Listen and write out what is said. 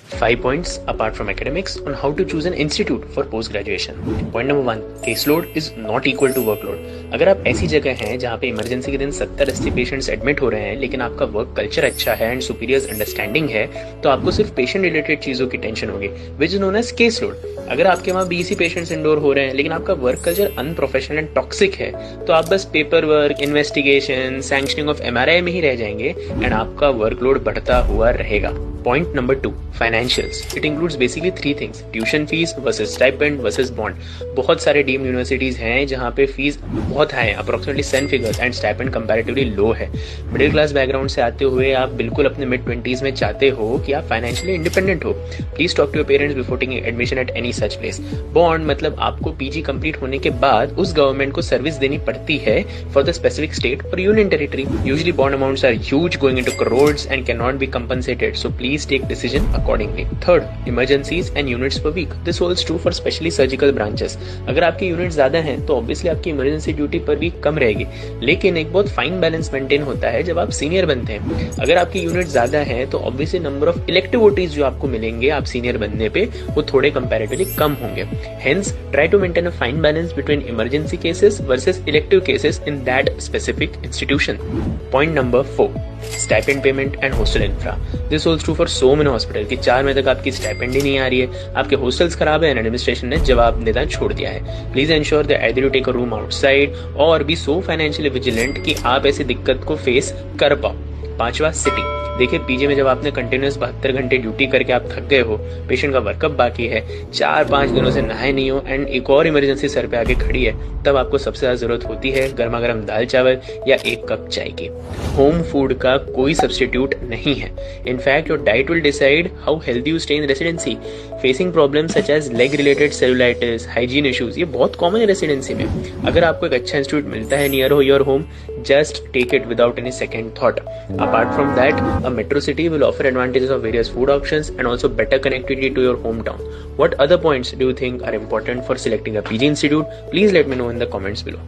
5 points apart from academics on how to choose an institute for post graduation. Point number 1, caseload is not equal to workload. अगर आप ऐसी जगह हैं जहाँ पे इमरजेंसी के दिन 70-80 पेशेंट्स एडमिट हो रहे हैं लेकिन आपका वर्क कल्चर अच्छा है एंड सुपीरियर्स अंडरस्टैंडिंग है, तो आपको सिर्फ पेशेंट रिलेटेड चीजों की टेंशन होगी, which is known as case load. अगर आपके वहाँ 20 पेशेंट्स इंडोर हो रहे हैं लेकिन आपका work culture unprofessional and toxic है, तो आप बस paper work, investigation, sanctioning of MRI में ही रह जाएंगे एंड आपका वर्कलोड बढ़ता हुआ रहेगा. Point number 2, financials. It includes basically 3 things: tuition fees versus stipend versus bond. बहुत सारे डीम्ड यूनिवर्सिटीज हैं जहाँ पे फीस बहुत हाई है, approximately 7 figures, and stipend comparatively low है. मिडिल क्लास बैकग्राउंड से आते हुए आप बिल्कुल अपने mid-20s में चाहते हो कि आप फाइनेंशियली इंडिपेंडेंट हो, please talk to your parents before taking admission at any such place. Bond मतलब आपको PG कंप्लीट होने के बाद उस गवर्नमेंट को सर्विस देनी पड़ती है फॉर द स्पेसिफिक स्टेट और union territory. Usually bond amounts are huge, going into crores and can not be compensated, so please take decision accordingly. Third, emergencies and units per week. This holds true for specially surgical branches. अगर आपके unit ज्यादा हैं तो obviously आपकी emergency duty पर week कम रहेगी, लेकिन एक बहुत फाइन बैलेंस मेंटेन होता है जब आप सीनियर बनते हैं. अगर आपकी यूनिट ज्यादा है तो obviously number of elective OTs जो आपको मिलेंगे आप सीनियर बनने पे वो थोड़े कंपैरेटिवली कम होंगे. Hence, try to maintain a fine balance between emergency cases versus elective cases in that specific institution. Point number 4, stipend payment and hostel infra. This holds true for so many hospital की 4 महीने तक आपकी stipend ही नहीं आ रही है, आपके hostels खराब है एंड एडमिनिस्ट्रेशन ने जवाब देना छोड़ दिया है. Please ensure that either you take a room outside or be so financially vigilant कि आप ऐसी दिक्कत को फेस कर पाओ. 5वां, सिटी. देखिए, पीजी में जब आपने कंटिन्यूस 72 घंटे ड्यूटी करके आप थक गए हो, पेशेंट का वर्कअप बाकी है, 4-5 दिनों से नहाए नहीं हो एंड एक और इमरजेंसी सर पे आके खड़ी है, तब आपको सबसे ज्यादा जरूरत होती है गर्मा गर्म दाल चावल या 1 कप चाय की. होम फूड का कोई सब्स्टिट्यूट नहीं है. In fact your diet will decide how healthy you stay in residency. Facing problems such as leg related cellulitis, hygiene issues, ये बहुत कॉमन है रेसिडेंसी में. अगर आपको एक अच्छा इंस्टीट्यूट मिलता है नियर हो your home, just take it without any second thought. Apart from that, a metro city will offer advantages of various food options and also better connectivity to your hometown. What other points do you think are important for selecting a PG institute? Please let me know in the comments below.